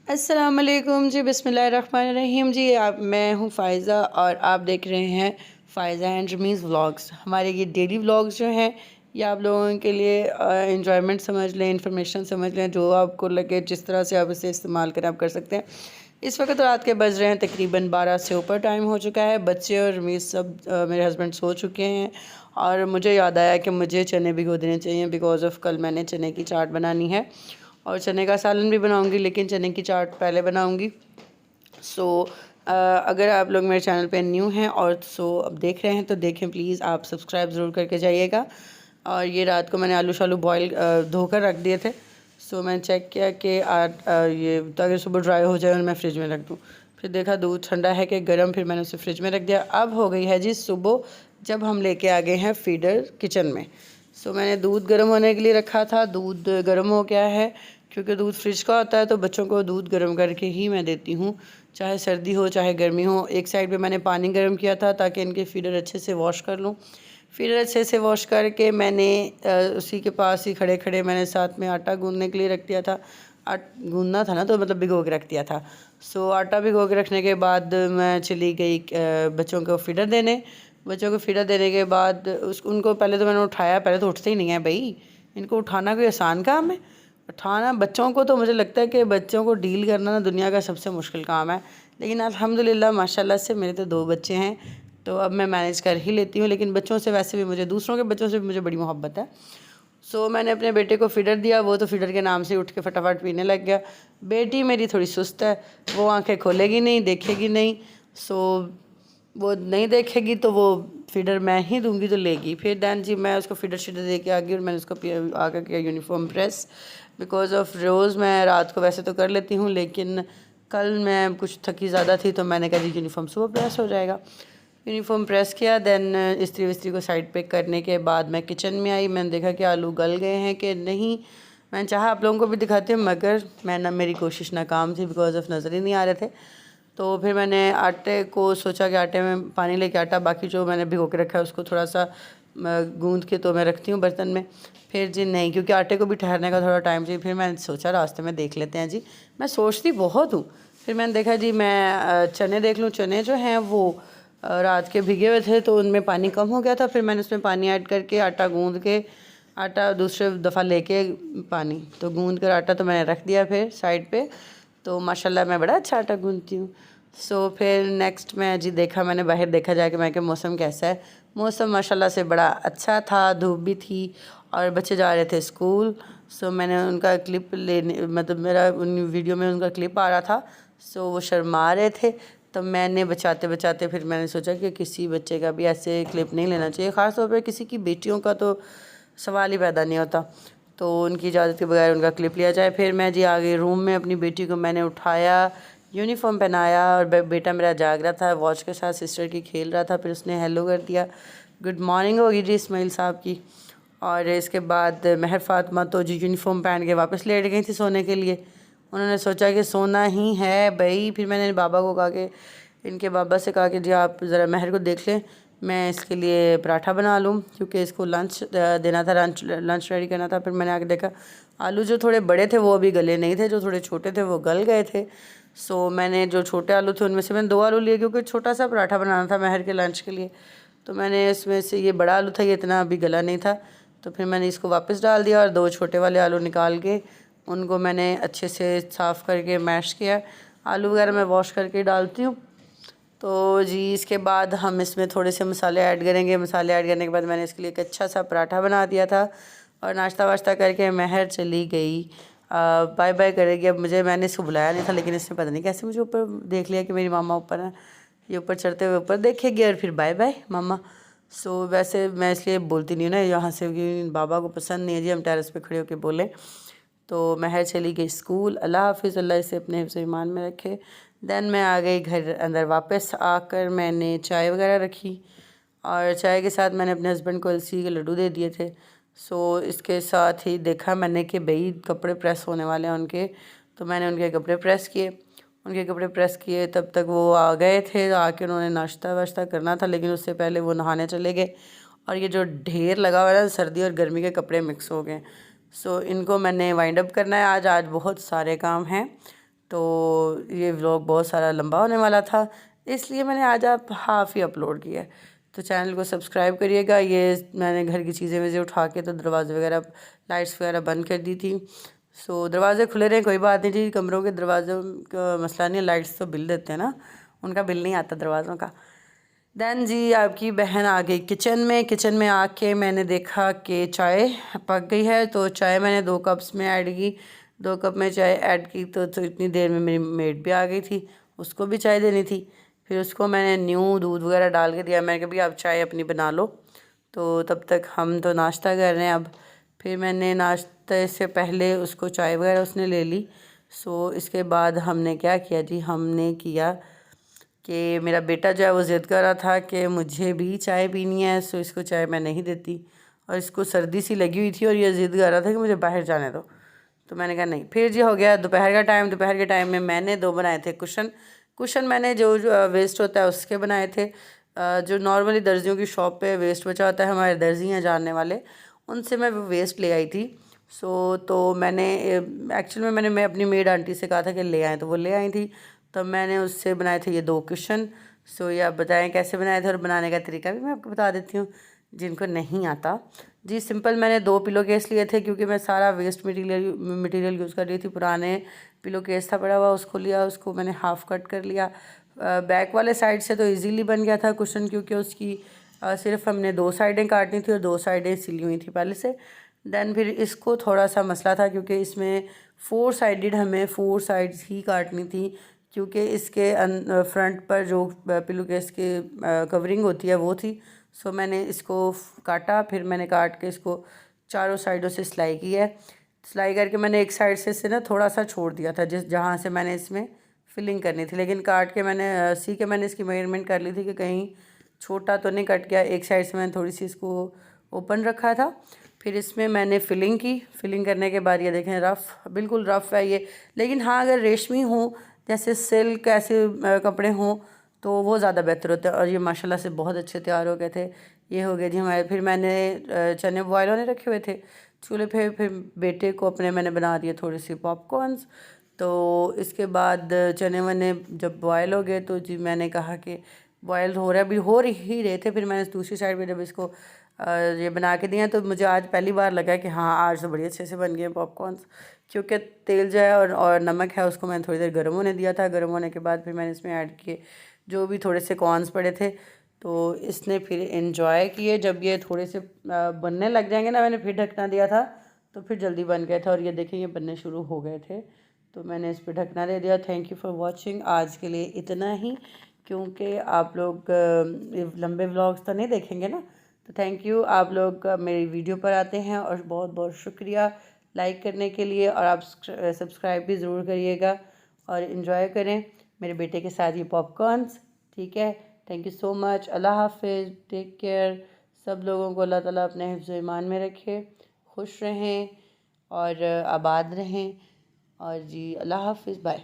अस्सलाम वालेकुम जी, बिस्मिल्लाहिर्रहमानिर्रहीम जी। मैं हूँ फ़ायज़ा और आप देख रहे हैं फ़ायज़ा एंड रमीज़ व्लॉग्स। हमारे ये डेली व्लॉग्स जो हैं ये आप लोगों के लिए एंजॉयमेंट समझ लें, इन्फॉर्मेशन समझ लें, जो आपको लगे जिस तरह से आप इसे इस्तेमाल करें आप कर सकते हैं। इस वक्त रात के बज रहे हैं तकरीबन 12 से ऊपर टाइम हो चुका है। बच्चे और रमीज़ सब मेरे हस्बैंड सो चुके हैं और मुझे याद आया कि मुझे चने भिगो देने चाहिए बिकॉज़ ऑफ़ कल मैंने चने की चाट बनानी है और चने का सालन भी बनाऊंगी, लेकिन चने की चाट पहले बनाऊंगी। सो अगर आप लोग मेरे चैनल पे न्यू हैं और अब देख रहे हैं तो देखें प्लीज़, आप सब्सक्राइब ज़रूर करके जाइएगा। और ये रात को मैंने आलू शालू बॉयल धोकर रख दिए थे। सो मैंने चेक किया कि ये ताकि सुबह ड्राई हो जाए और मैं फ्रिज में रख दूँ। फिर देखा दूध ठंडा है कि गर्म, फिर मैंने उसे फ्रिज में रख दिया। अब हो गई है जी सुबह, जब हम लेके आ गए हैं फीडर किचन में। सो मैंने दूध गर्म होने के लिए रखा था। दूध गर्म हो गया है, क्योंकि दूध फ्रिज का होता है तो बच्चों को दूध गर्म करके ही मैं देती हूँ, चाहे सर्दी हो चाहे गर्मी हो। एक साइड पे मैंने पानी गर्म किया था ताकि इनके फीडर अच्छे से वॉश कर लूँ। फीडर अच्छे से वॉश करके मैंने उसी के पास ही खड़े खड़े मैंने साथ में आटा गूँधने के लिए रख दिया था। गूँधना था ना, तो मतलब भिगो के रख दिया था। सो आटा भिगो के रखने के बाद मैं चली गई बच्चों को फीडर देने। बच्चों को फीडर देने के बाद उनको पहले तो मैंने उठाया। पहले तो उठते ही नहीं है भाई, इनको उठाना कोई आसान काम है? उठाना बच्चों को, तो मुझे लगता है कि बच्चों को डील करना ना दुनिया का सबसे मुश्किल काम है। लेकिन अल्हम्दुलिल्लाह माशाल्लाह से मेरे तो 2 बच्चे हैं, तो अब मैं मैनेज कर ही लेती हूँ। लेकिन बच्चों से वैसे भी मुझे, दूसरों के बच्चों से भी मुझे बड़ी मोहब्बत है। सो मैंने अपने बेटे को फीडर दिया, वो तो फीडर के नाम से उठ के फटाफट पीने लग गया। बेटी मेरी थोड़ी सुस्त है, वो आंखें खोलेगी नहीं, देखेगी नहीं। सो वो नहीं देखेगी तो वो फीडर मैं ही दूंगी तो लेगी। फिर दैन जी मैं उसको फीडर शीडर दे के आ गई और मैंने उसको आकर किया यूनिफॉर्म प्रेस। बिकॉज़ ऑफ़ रोज़ मैं रात को वैसे तो कर लेती हूँ, लेकिन कल मैं कुछ थकी ज़्यादा थी तो मैंने कहा जी यूनिफॉर्म सुबह प्रेस हो जाएगा। यूनिफॉर्म प्रेस किया। दैन इस्त्री विस्त्री को साइड पे करने के बाद मैं किचन में आई। मैंने देखा कि आलू गल गए हैं कि नहीं। मैंने चाहा आप लोगों को भी दिखाती हूँ, मगर मेरी कोशिश नाकाम थी बिकॉज़ ऑफ़ नज़र ही नहीं आ रहे थे। तो फिर मैंने आटे को सोचा कि आटे में पानी लेके आटा बाकी जो मैंने भिगो के रखा है उसको थोड़ा सा गूंद के तो मैं रखती हूँ बर्तन में। फिर जी नहीं, क्योंकि आटे को भी ठहरने का थोड़ा टाइम चाहिए। फिर मैंने सोचा रास्ते में देख लेते हैं जी, मैं सोचती बहुत हूँ। फिर मैंने देखा जी मैं चने देख लूँ। चने जो हैं वो रात के भिगे हुए थे तो उनमें पानी कम हो गया था। फिर मैंने उसमें पानी ऐड करके आटा गूँध के, आटा दूसरे दफ़ा लेके पानी तो गूँध कर आटा तो मैंने रख दिया फिर साइड पे। तो माशाल्लाह मैं बड़ा अच्छा आटा गूँधती हूँ। सो फिर नेक्स्ट में जी देखा, मैंने बाहर देखा जाके, मैं कि मौसम कैसा है। मौसम माशाल्लाह से बड़ा अच्छा था, धूप भी थी और बच्चे जा रहे थे स्कूल। सो मैंने उनका क्लिप लेने, मतलब मेरा उन वीडियो में उनका क्लिप आ रहा था। सो वो शर्मा रहे थे, तो मैंने बचाते बचाते फिर मैंने सोचा कि किसी बच्चे का भी ऐसे क्लिप नहीं लेना चाहिए, ख़ास तौर पर किसी की बेटियों का तो सवाल ही पैदा नहीं होता। तो उनकी इजाज़त के बगैर उनका क्लिप लिया जाए। फिर मैं जी आ गई रूम में, अपनी बेटी को मैंने उठाया, यूनिफॉर्म पहनाया और बेटा मेरा जाग रहा था, वॉच के साथ सिस्टर की खेल रहा था। फिर उसने हेलो कर दिया, गुड मॉर्निंग होगी जी इस्माइल साहब की। और इसके बाद महर फातिमा तो जी यूनिफॉर्म पहन के वापस लेट गई थी सोने के लिए। उन्होंने सोचा कि सोना ही है भाई। फिर मैंने बाबा को कहा कि, इनके बाबा से कहा कि जी आप ज़रा महर को देख लें, मैं इसके लिए पराठा बना लूँ, क्योंकि इसको लंच देना था, लंच रेडी करना था। फिर मैंने आके देखा आलू जो थोड़े बड़े थे वो अभी गले नहीं थे, जो थोड़े छोटे थे वो गल गए थे। सो मैंने जो छोटे आलू थे उनमें से मैंने 2 आलू लिए, क्योंकि छोटा सा पराठा बनाना था महर के लंच के लिए। तो मैंने इसमें से, ये बड़ा आलू था, ये इतना अभी गला नहीं था, तो फिर मैंने इसको वापस डाल दिया और 2 छोटे वाले आलू निकाल के उनको मैंने अच्छे से साफ़ करके मैश किया। आलू वगैरह मैं वॉश करके डालती हूँ। तो जी इसके बाद हम इसमें थोड़े से मसाले ऐड करेंगे। मसाले ऐड करने के बाद मैंने इसके लिए एक अच्छा सा पराठा बना दिया था और नाश्ता वाश्ता करके महर चली गई बाय बाय करेगी। अब मैंने इसको बुलाया नहीं था, लेकिन इसने पता नहीं कैसे मुझे ऊपर देख लिया कि मेरी मामा ऊपर है, ये ऊपर चढ़ते हुए ऊपर देखेगी और फिर बाय बाय मामा। सो वैसे मैं इसलिए बोलती नहीं हूँ ना यहाँ से, क्योंकि बाबा को पसंद नहीं है जी हम टेरेस पे खड़े होकर बोलें। तो महर चली गई स्कूल, अल्लाह हाफिज़, अल्लाह इसे अपने हिफ्ज़ ईमान में रखे। दैन मैं आ गई घर अंदर। वापस आकर मैंने चाय वगैरह रखी और चाय के साथ मैंने अपने हस्बैंड को अलसी के लड्डू दे दिए थे। सो इसके साथ ही देखा मैंने कि भाई कपड़े प्रेस होने वाले हैं उनके, तो मैंने उनके कपड़े प्रेस किए। उनके कपड़े प्रेस किए तब तक वो आ गए थे, आके उन्होंने नाश्ता वाश्ता करना था, लेकिन उससे पहले वो नहाने चले गए। और ये जो ढेर लगा हुआ है, सर्दी और गर्मी के कपड़े मिक्स हो गए। सो इनको मैंने वाइंड अप करना है आज बहुत सारे काम हैं। तो ये व्लॉग बहुत सारा लंबा होने वाला था, इसलिए मैंने आज आप हाफ़ ही अपलोड किया है। तो चैनल को सब्सक्राइब करिएगा। ये मैंने घर की चीज़ें वैसे उठा के तो दरवाजे वगैरह लाइट्स वगैरह बंद कर दी थी। सो दरवाज़े खुले रहे, कोई बात नहीं जी, कमरों के दरवाज़ों का मसला नहीं है, लाइट्स तो बिल देते हैं ना, उनका बिल नहीं आता दरवाज़ों का। देन जी आपकी बहन आ गई किचन में आके मैंने देखा कि चाय पक गई है, तो चाय मैंने 2 कप्स में ऐड की। 2 कप में चाय ऐड की तो इतनी देर में मेरी मेड भी आ गई थी, उसको भी चाय देनी थी। फिर उसको मैंने न्यू दूध वगैरह डाल के दिया। मैंने कहा भाई आप चाय अपनी बना लो, तो तब तक हम तो नाश्ता कर रहे हैं अब। फिर मैंने नाश्ते से पहले उसको चाय वगैरह उसने ले ली। सो इसके बाद हमने क्या किया जी, हमने किया कि मेरा बेटा जो है वो ज़िद कर रहा था कि मुझे भी चाय पीनी है। सो इसको चाय मैं नहीं देती, और इसको सर्दी सी लगी हुई थी और ये ज़िद कर रहा था कि मुझे बाहर जाने दो। तो मैंने कहा नहीं। फिर जी हो गया दोपहर का टाइम। दोपहर के टाइम में मैंने 2 बनाए थे कुशन मैंने जो वेस्ट होता है उसके बनाए थे। जो नॉर्मली दर्जियों की शॉप पे वेस्ट बचा होता है, हमारे दर्जी हैं जानने वाले, उनसे मैं वो वेस्ट ले आई थी। सो तो मैंने एक्चुअल में मैं अपनी मेड आंटी से कहा था कि ले आएँ, तो वो ले आई थी। तब मैंने उससे बनाए थे ये 2 कुशन। सो ये आप बताएं कैसे बनाए थे, और बनाने का तरीका भी मैं आपको बता देती हूँ जिनको नहीं आता जी। सिंपल मैंने 2 पिलो केस लिए थे, क्योंकि मैं सारा वेस्ट मटेरियल यूज़ कर रही थी। पुराने पिलो केस था पड़ा हुआ, उसको लिया, उसको मैंने हाफ़ कट कर लिया। बैक वाले साइड से तो इजीली बन गया था कुशन, क्योंकि उसकी सिर्फ हमने 2 साइडें काटनी थी और 2 साइडें सिली हुई थी पहले से। देन फिर इसको थोड़ा सा मसला था, क्योंकि इसमें 4 साइडेड हमें 4 साइड्स ही काटनी थी, क्योंकि इसके फ्रंट पर जो पिलो केस की कवरिंग होती है वो थी। सो मैंने इसको काटा, फिर मैंने काट के इसको चारों साइडों से सिलाई की है। सिलाई करके मैंने एक साइड से ना थोड़ा सा छोड़ दिया था, जहाँ से मैंने इसमें फिलिंग करनी थी। लेकिन काट के मैंने सी के मैंने इसकी मेजरमेंट कर ली थी कि कहीं छोटा तो नहीं कट गया। एक साइड से मैंने थोड़ी सी इसको ओपन रखा था। फिर इसमें मैंने फ़िलिंग की। फ़िलिंग करने के बाद ये देखें रफ़, बिल्कुल रफ़ है ये। लेकिन हाँ, अगर रेशमी हो, जैसे सिल्क ऐसे कपड़े हों, तो वो ज़्यादा बेहतर होता है। और ये माशाल्लाह से बहुत अच्छे तैयार हो गए थे। ये हो गए जी हमारे। फिर मैंने चने बॉयल होने रखे हुए थे चूल्हे पे। फिर बेटे को अपने मैंने बना दिए थोड़ी सी पॉपकॉर्न्स। तो इसके बाद चने वने जब बॉयल हो गए, तो जी मैंने कहा कि बॉयल हो ही रहे थे। फिर मैंने दूसरी साइड पे जब इसको ये बना के दिया, तो मुझे आज पहली बार लगा कि हाँ, आज तो बड़ी अच्छे से बन गए पॉपकॉर्न्स। क्योंकि तेल जो है और नमक है, उसको मैंने थोड़ी देर गर्म होने दिया था। गर्म होने के बाद फिर मैंने इसमें ऐड किए जो भी थोड़े से कॉर्न्स पड़े थे। तो इसने फिर इन्जॉय किए। जब ये थोड़े से बनने लग जाएंगे ना, मैंने फिर ढकना दिया था, तो फिर जल्दी बन गए थे। और ये देखें ये बनने शुरू हो गए थे, तो मैंने इस पर ढकना दे दिया। Thank you for watching. आज के लिए इतना ही, क्योंकि आप लोग लंबे व्लॉग्स तो नहीं देखेंगे ना। तो थैंक यू, आप लोग मेरी वीडियो पर आते हैं, और बहुत बहुत शुक्रिया लाइक करने के लिए। और आप सब्सक्राइब भी ज़रूर करिएगा और इन्जॉय करें मेरे बेटे के साथ ये पॉपकॉर्न्स। ठीक है, थैंक यू सो मच। अल्लाह हाफिज़, टेक केयर। सब लोगों को अल्लाह ताला अपने हिफ्ज़ ईमान में रखे, खुश रहें और आबाद रहें। और जी अल्लाह हाफिज़, बाय।